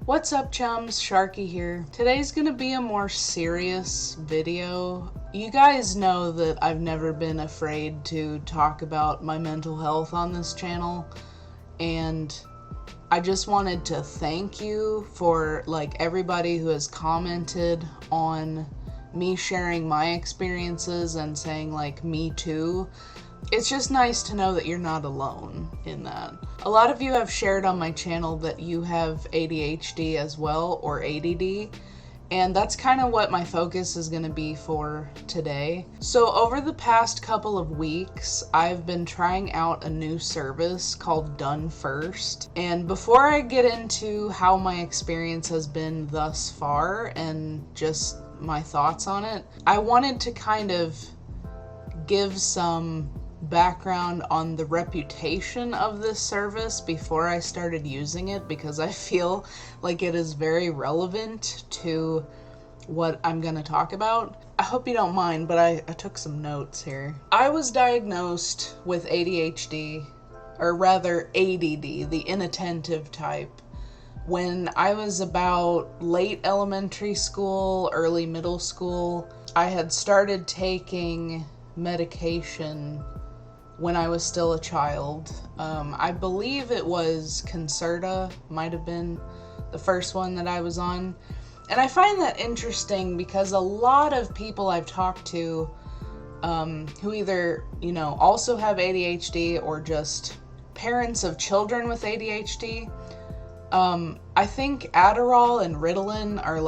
What's up, chums? Sharky here. Today's gonna be a more serious video. You guys know that I've never been afraid to talk about my mental health on this channel, and I just wanted to thank you for everybody who has commented on me sharing my experiences and saying me too. It's just nice to know that you're not alone in that. A lot of you have shared on my channel that you have ADHD as well, or ADD, and that's kind of what my focus is going to be for today. So over the past couple of weeks, I've been trying out a new service called DoneFirst. And before I get into how my experience has been thus far and just my thoughts on it, I wanted to kind of give some background on the reputation of this service before I started using it, because I feel like it is very relevant to what I'm going to talk about. I hope you don't mind, but I took some notes here. I was diagnosed with ADHD, or rather ADD, the inattentive type, when I was about late elementary school, early middle school. I had started taking medication when I was still a child. I believe it was Concerta, might have been the first one that I was on. And I find that interesting because a lot of people I've talked to who either, also have ADHD or just parents of children with ADHD, I think Adderall and Ritalin are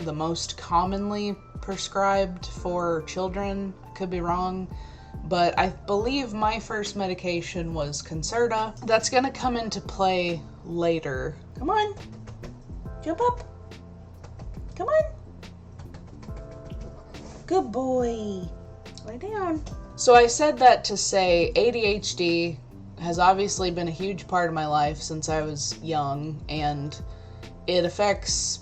the most commonly prescribed for children. I could be wrong. But I believe my first medication was Concerta. That's gonna come into play later. Come on, jump up. Come on. Good boy. Lay down. So I said that to say ADHD has obviously been a huge part of my life since I was young, and it affects,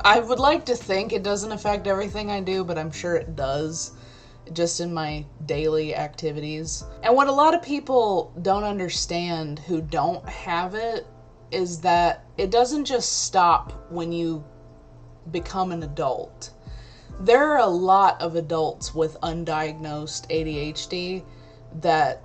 I would like to think it doesn't affect everything I do, but I'm sure it does, just in my daily activities. And what a lot of people don't understand who don't have it is that it doesn't just stop when you become an adult. There are a lot of adults with undiagnosed ADHD that,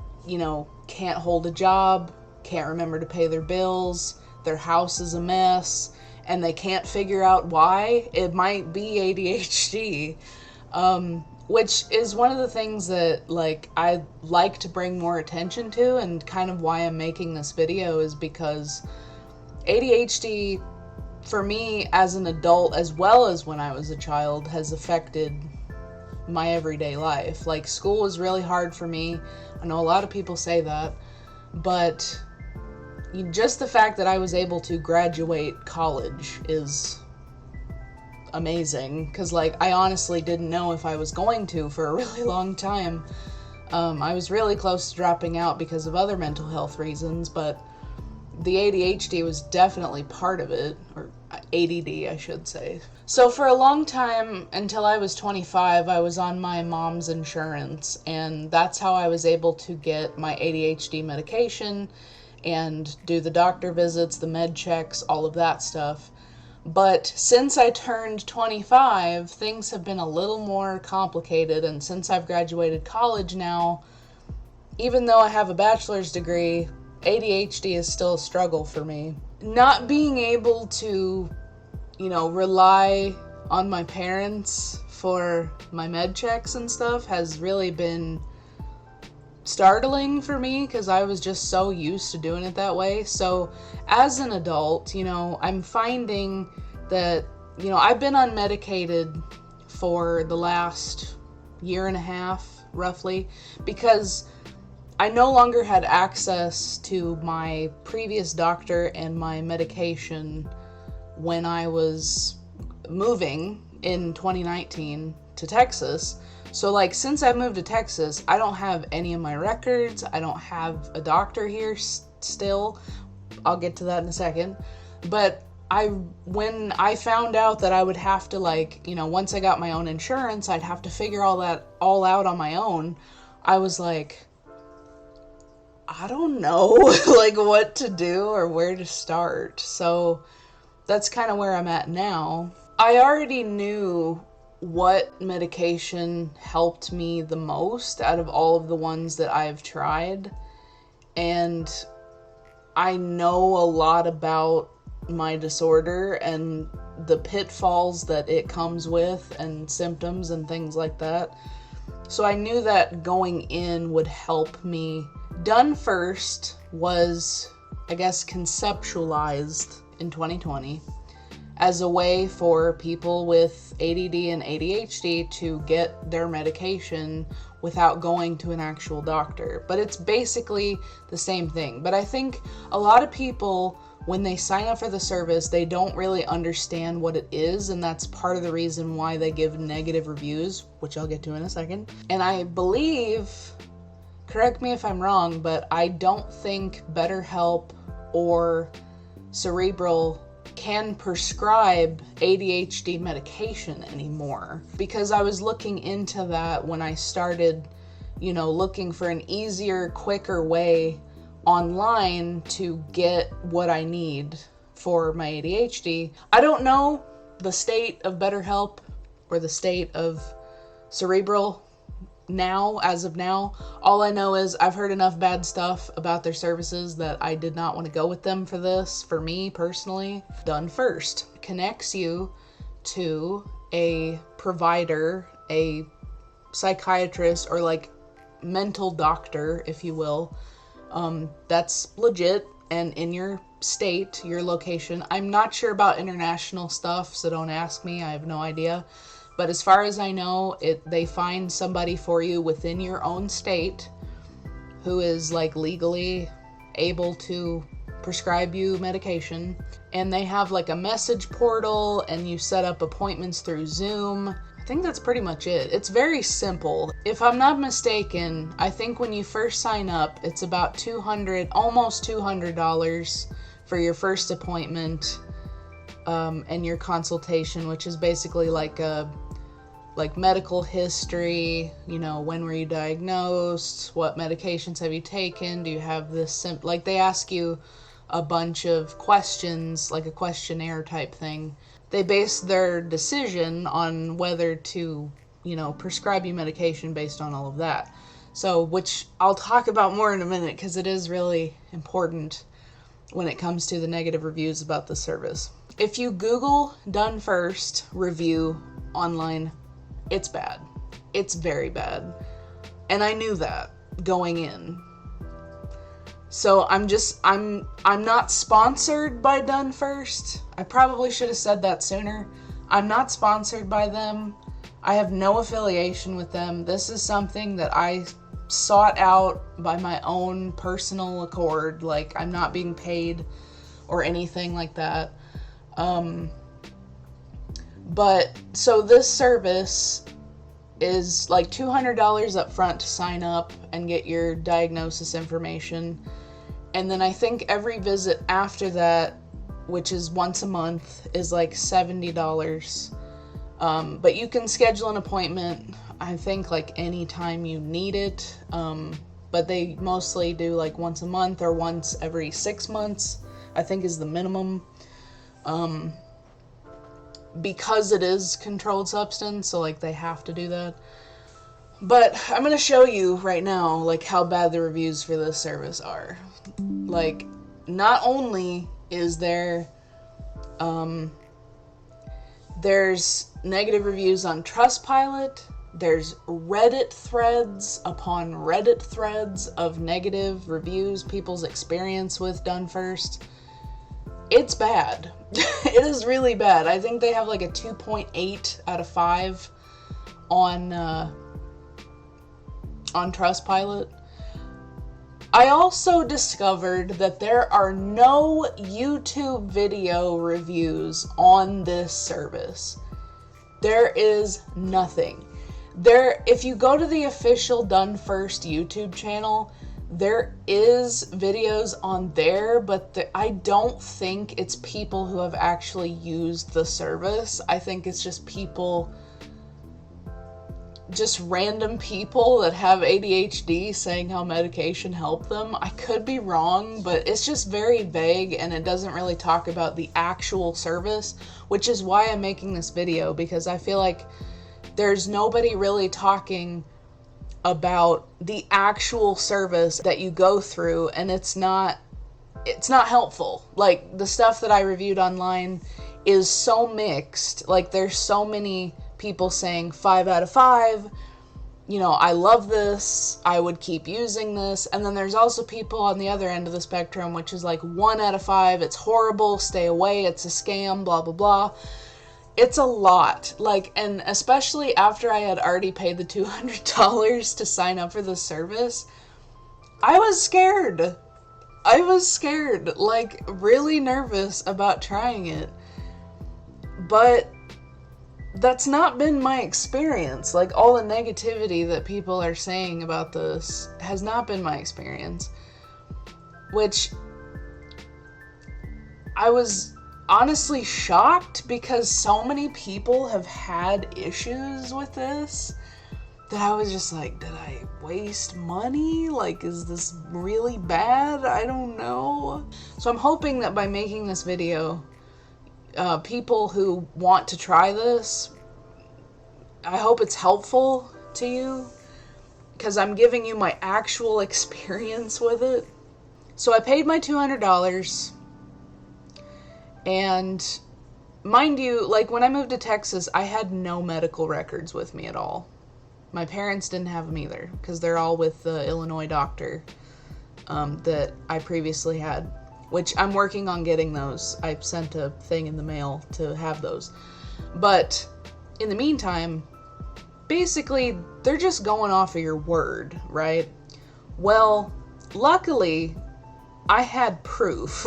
can't hold a job, can't remember to pay their bills, their house is a mess, and they can't figure out why. It might be ADHD. Which is one of the things that I like to bring more attention to, and kind of why I'm making this video is because ADHD for me as an adult, as well as when I was a child, has affected my everyday life. School was really hard for me. I know a lot of people say that, but just the fact that I was able to graduate college is amazing, because I honestly didn't know if I was going to for a really long time. I was really close to dropping out because of other mental health reasons, but the ADHD was definitely part of it, or ADD I should say. So for a long time, until I was 25, I was on my mom's insurance, and that's how I was able to get my ADHD medication and do the doctor visits, the med checks, all of that stuff. But since I turned 25, things have been a little more complicated, and since I've graduated college now, even though I have a bachelor's degree, ADHD is still a struggle for me. Not being able to, rely on my parents for my med checks and stuff has really been startling for me, because I was just so used to doing it that way. So as an adult, I'm finding that, I've been unmedicated for the last year and a half, roughly, because I no longer had access to my previous doctor and my medication when I was moving in 2019 to Texas. So since I moved to Texas, I don't have any of my records. I don't have a doctor here still. I'll get to that in a second. But when I found out that I would have to once I got my own insurance, I'd have to figure all out on my own, I was like, I don't know what to do or where to start. So that's kind of where I'm at now. I already knew what medication helped me the most out of all of the ones that I've tried, and I know a lot about my disorder and the pitfalls that it comes with and symptoms and things like that. So I knew that going in would help me. DoneFirst was, I guess, conceptualized in 2020 as a way for people with ADD and ADHD to get their medication without going to an actual doctor. But it's basically the same thing. But I think a lot of people, when they sign up for the service, they don't really understand what it is, and that's part of the reason why they give negative reviews, which I'll get to in a second. And I believe, correct me if I'm wrong, but I don't think BetterHelp or Cerebral can prescribe ADHD medication anymore, because I was looking into that when I started, looking for an easier, quicker way online to get what I need for my ADHD. I don't know the state of BetterHelp or the state of Cerebral now, as of now. All I know is I've heard enough bad stuff about their services that I did not want to go with them for this. For me personally, DoneFirst connects you to a provider, a psychiatrist, or like mental doctor, if you will, that's legit and in your state, your location. I'm not sure about international stuff, so don't ask me. I have no idea. But as far as I know, they find somebody for you within your own state who is like legally able to prescribe you medication. And they have like a message portal, and you set up appointments through Zoom. I think that's pretty much it. It's very simple. If I'm not mistaken, I think when you first sign up, it's about almost $200 for your first appointment, and your consultation, which is basically like medical history, when were you diagnosed, what medications have you taken, do you have this, like they ask you a bunch of questions, like a questionnaire type thing. They base their decision on whether to, prescribe you medication based on all of that. So, which I'll talk about more in a minute, because it is really important when it comes to the negative reviews about the service. If you Google DoneFirst review online, it's bad. It's very bad. And I knew that going in. So I'm not sponsored by DoneFirst. I probably should have said that sooner. I'm not sponsored by them. I have no affiliation with them. This is something that I sought out by my own personal accord. Like, I'm not being paid or anything like that. But so this service is like $200 up front to sign up and get your diagnosis information. And then I think every visit after that, which is once a month, is like $70. But you can schedule an appointment, I think, like anytime you need it. But they mostly do like once a month or once every 6 months, I think is the minimum. Because it is controlled substance, so like they have to do that. But I'm going to show you right now like how bad the reviews for this service are. Like, not only is there there's negative reviews on Trustpilot, there's Reddit threads upon Reddit threads of negative reviews, people's experience with DoneFirst. It's bad. It is really bad. I think they have like a 2.8 out of 5 on Trustpilot. I also discovered that there are no YouTube video reviews on this service. There is nothing. If you go to the official DoneFirst YouTube channel, there is videos on there, but I don't think it's people who have actually used the service. I think it's just people just random people that have ADHD saying how medication helped them. I could be wrong, but it's just very vague and it doesn't really talk about the actual service, which is why I'm making this video, because I feel like there's nobody really talking about the actual service that you go through, and it's not helpful. Like, the stuff that I reviewed online is so mixed. Like, there's so many people saying 5 out of 5, you know, I love this, I would keep using this. And then there's also people on the other end of the spectrum, which is like 1 out of 5, it's horrible, stay away, it's a scam, blah, blah, blah. It's a lot. Like, and especially after I had already paid the $200 to sign up for the service, I was scared. Like, really nervous about trying it. But that's not been my experience. Like, all the negativity that people are saying about this has not been my experience. Which I was honestly shocked, because so many people have had issues with this that I was just like, did I waste money? Like, is this really bad? I don't know. So I'm hoping that by making this video, people who want to try this, I hope it's helpful to you, because I'm giving you my actual experience with it. So I paid my $200, and mind you, like, when I moved to Texas, I had no medical records with me at all. My parents didn't have them either, because they're all with the Illinois doctor that I previously had, which I'm working on getting those. I sent a thing in the mail to have those. But in the meantime, basically, they're just going off of your word, right? Well, luckily, I had proof.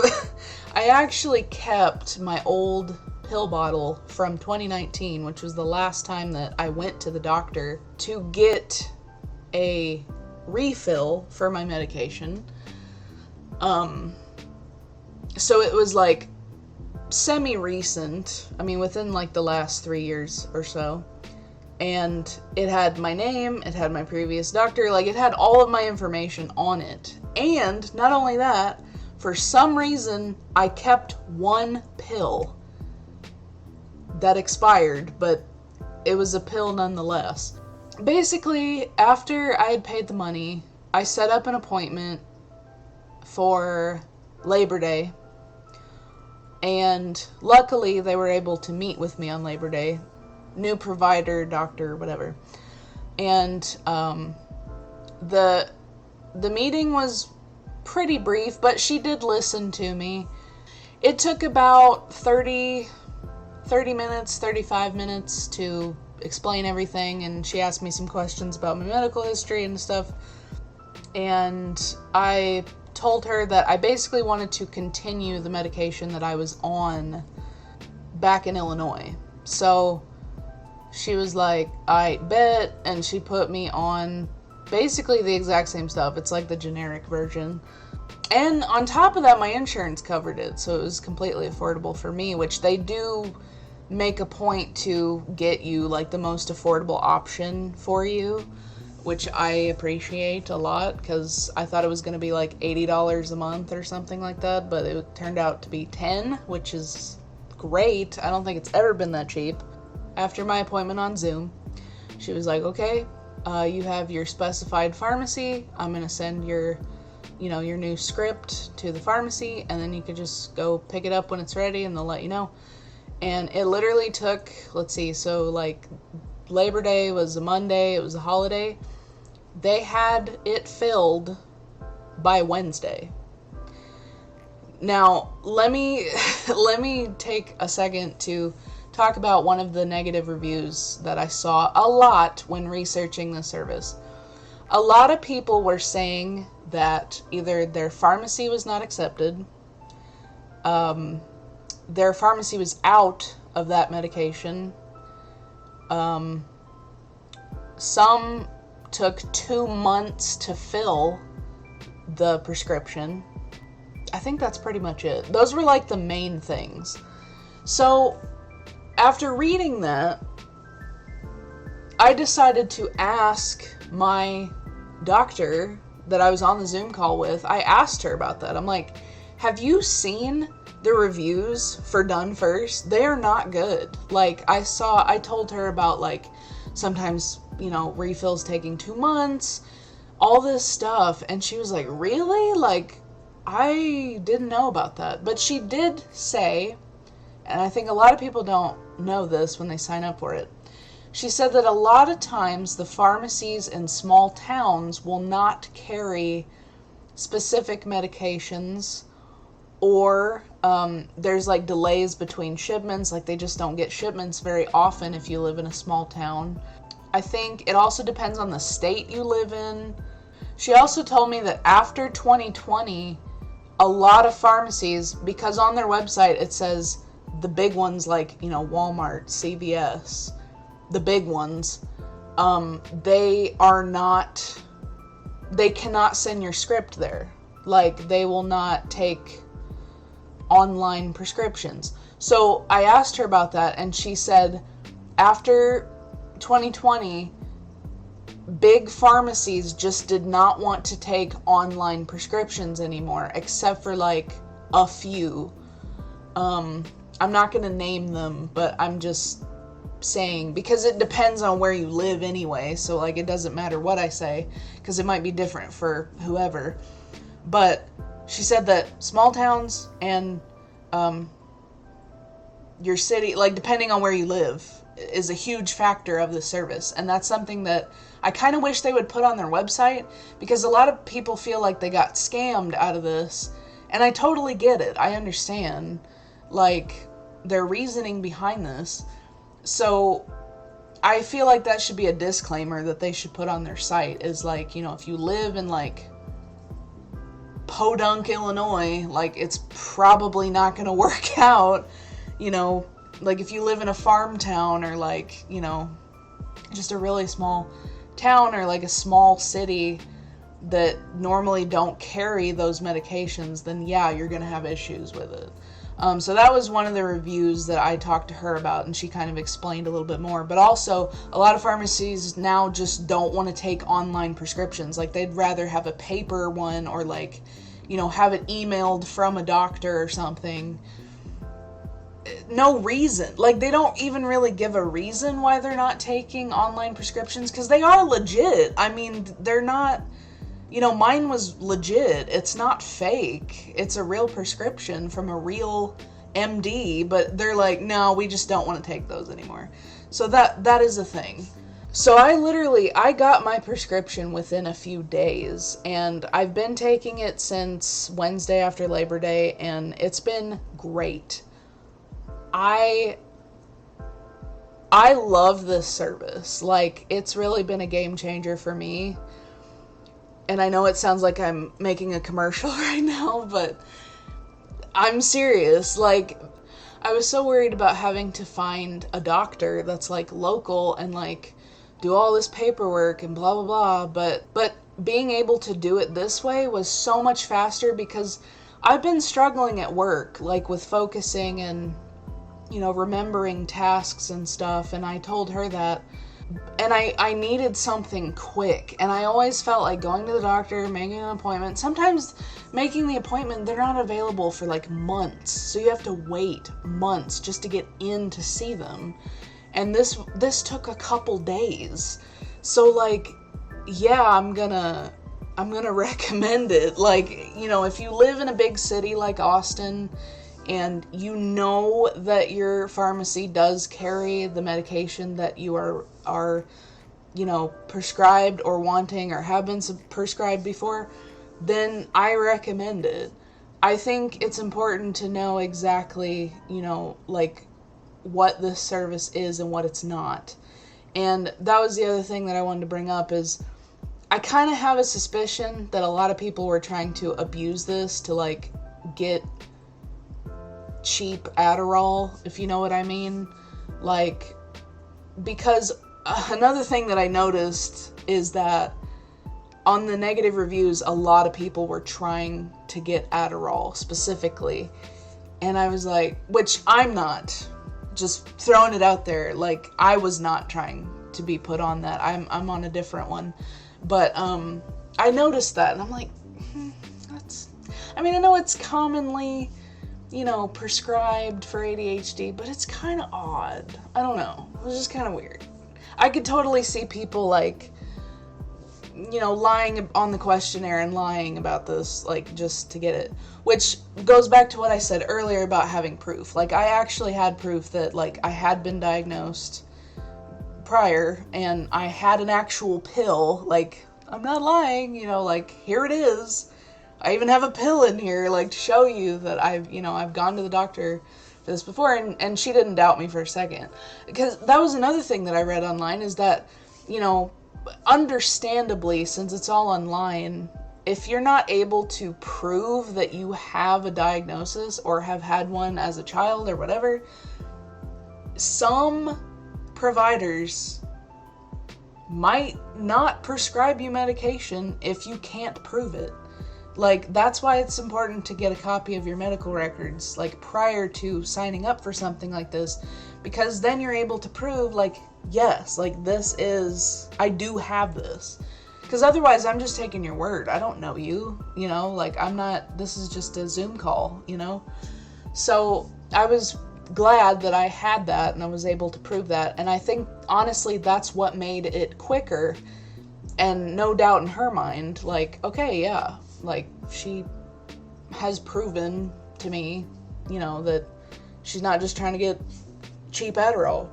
I actually kept my old pill bottle from 2019, which was the last time that I went to the doctor to get a refill for my medication. So it was like semi-recent. I mean, within like the last 3 years or so. And it had my name, it had my previous doctor, like, it had all of my information on it. And not only that, for some reason, I kept one pill that expired, but it was a pill nonetheless. Basically, after I had paid the money, I set up an appointment for Labor Day, and luckily they were able to meet with me on Labor Day. New provider, doctor, whatever. And the meeting was pretty brief, but she did listen to me. It took about 30 minutes, 35 minutes to explain everything, and she asked me some questions about my medical history and stuff. And I told her that I basically wanted to continue the medication that I was on back in Illinois. So she was like, I bet, and she put me on basically the exact same stuff. It's like the generic version. And on top of that, my insurance covered it, so it was completely affordable for me, which they do make a point to get you like the most affordable option for you, which I appreciate a lot, because I thought it was going to be like $80 a month or something like that, but it turned out to be $10, which is great. I don't think it's ever been that cheap. After my appointment on Zoom, she was like, okay, you have your specified pharmacy. I'm going to send your new script to the pharmacy, and then you can just go pick it up when it's ready, and they'll let you know. And it literally took, let's see, so like Labor Day was a Monday, it was a holiday. They had it filled by Wednesday. Now, let me take a second to talk about one of the negative reviews that I saw a lot when researching the service. A lot of people were saying that either their pharmacy was not accepted, their pharmacy was out of that medication, some took 2 months to fill the prescription. I think that's pretty much it. Those were like the main things. So after reading that, I decided to ask my doctor that I was on the Zoom call with, I asked her about that. I'm like, have you seen the reviews for DoneFirst? They are not good. Like, I told her about, like, sometimes, refills taking 2 months, all this stuff, and she was like, really? Like, I didn't know about that. But she did say, and I think a lot of people don't know this when they sign up for it, she said that a lot of times the pharmacies in small towns will not carry specific medications, or there's like delays between shipments, like they just don't get shipments very often if you live in a small town. I think it also depends on the state you live in. She also told me that after 2020, a lot of pharmacies, because on their website it says the big ones like, Walmart, CVS, the big ones, they cannot send your script there. Like, they will not take online prescriptions. So I asked her about that, and she said after 2020, big pharmacies just did not want to take online prescriptions anymore, except for like a few. I'm not going to name them, but I'm just saying, because it depends on where you live anyway, so like it doesn't matter what I say, because it might be different for whoever. But she said that small towns and your city, like depending on where you live, is a huge factor of the service. And that's something that I kind of wish they would put on their website, because a lot of people feel like they got scammed out of this, and I totally get it. I understand like their reasoning behind this. So I feel like that should be a disclaimer that they should put on their site, is like, if you live in like Podunk, Illinois, like it's probably not going to work out, like if you live in a farm town, or like, just a really small town, or like a small city that normally don't carry those medications, then yeah, you're going to have issues with it. So that was one of the reviews that I talked to her about, and she kind of explained a little bit more. But also, a lot of pharmacies now just don't want to take online prescriptions. Like, they'd rather have a paper one, or like, have it emailed from a doctor or something. No reason. Like, they don't even really give a reason why they're not taking online prescriptions, because they are legit. I mean, they're not... mine was legit. It's not fake. It's a real prescription from a real MD, but they're like, no, we just don't want to take those anymore. So that is a thing. So I got my prescription within a few days, and I've been taking it since Wednesday after Labor Day, and it's been great. I love this service. Like, it's really been a game changer for me. And I know it sounds like I'm making a commercial right now, but I'm serious. Like, I was so worried about having to find a doctor that's like local and like do all this paperwork and blah, blah, blah. But being able to do it this way was so much faster, because I've been struggling at work, like with focusing and, remembering tasks and stuff. And I told her that. And I needed something quick, and I always felt like going to the doctor, making an appointment. Sometimes making the appointment, they're not available for like months, so you have to wait months just to get in to see them. And this took a couple days. So like, yeah, I'm gonna recommend it. Like, if you live in a big city like Austin, and that your pharmacy does carry the medication that you are prescribed or wanting, or have been prescribed before, then I recommend it. I think it's important to know exactly, like what this service is and what it's not. And that was the other thing that I wanted to bring up, is I kind of have a suspicion that a lot of people were trying to abuse this to like get cheap Adderall, if you know what I mean. Like, because another thing that I noticed is that on the negative reviews, a lot of people were trying to get Adderall specifically. And I was like, which I'm not, just throwing it out there, like, I was not trying to be put on that. I'm on a different one. But I noticed that, and I'm like, I know it's commonly, prescribed for ADHD, but it's kind of odd. I don't know. It was just kind of weird. I could totally see people like, lying on the questionnaire and lying about this, like, just to get it. Which goes back to what I said earlier about having proof. Like, I actually had proof that, like, I had been diagnosed prior, and I had an actual pill. Like, I'm not lying, like, here it is. I even have a pill in here, like, to show you that I've gone to the doctor for this before, and she didn't doubt me for a second. Because that was another thing that I read online, is that, understandably, since it's all online, if you're not able to prove that you have a diagnosis or have had one as a child or whatever, some providers might not prescribe you medication if you can't prove it. Like, that's why it's important to get a copy of your medical records, like, prior to signing up for something like this, because then you're able to prove, like, yes, like, I do have this. Because otherwise, I'm just taking your word. I don't know you, like, this is just a Zoom call, So, I was glad that I had that, and I was able to prove that, and I think, honestly, that's what made it quicker, and no doubt in her mind, like, okay, yeah, like, she has proven to me, that she's not just trying to get cheap Adderall.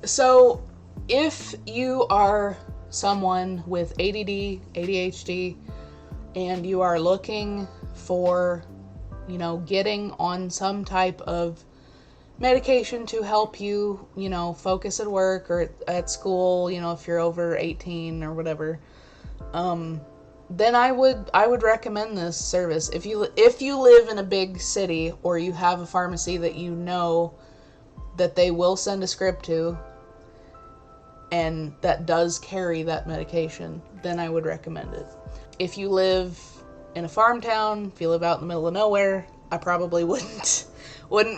So, if you are someone with ADD, ADHD, and you are looking for, getting on some type of medication to help you, focus at work or at school, if you're over 18 or whatever, then I would recommend this service. If you live in a big city, or you have a pharmacy that that they will send a script to, and that does carry that medication, then I would recommend it. If you live in a farm town, if you live out in the middle of nowhere, I probably wouldn't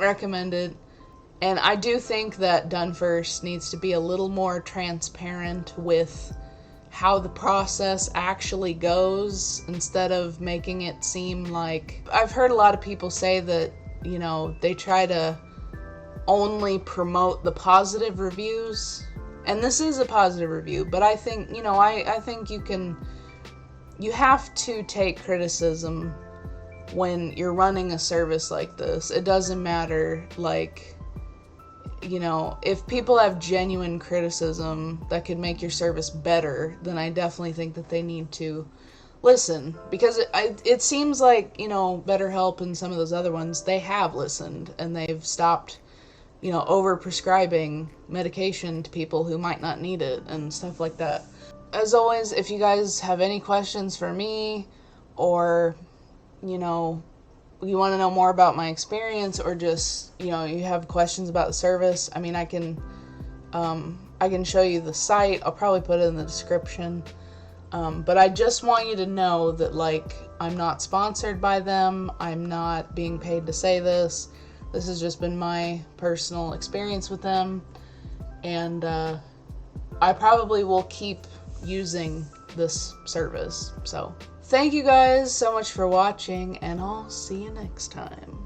recommend it. And I do think that DoneFirst needs to be a little more transparent with how the process actually goes, instead of making it seem like, I've heard a lot of people say that, they try to only promote the positive reviews, and this is a positive review, but I think, I think you have to take criticism when you're running a service like this. It doesn't matter, like, if people have genuine criticism that could make your service better, then I definitely think that they need to listen. Because it seems like, BetterHelp and some of those other ones, they have listened, and they've stopped, over-prescribing medication to people who might not need it and stuff like that. As always, if you guys have any questions for me, or, you want to know more about my experience, or just, you have questions about the service, I can show you the site. I'll probably put it in the description. But I just want you to know that, like, I'm not sponsored by them. I'm not being paid to say this. This has just been my personal experience with them. And I probably will keep using this service. So, thank you guys so much for watching, and I'll see you next time.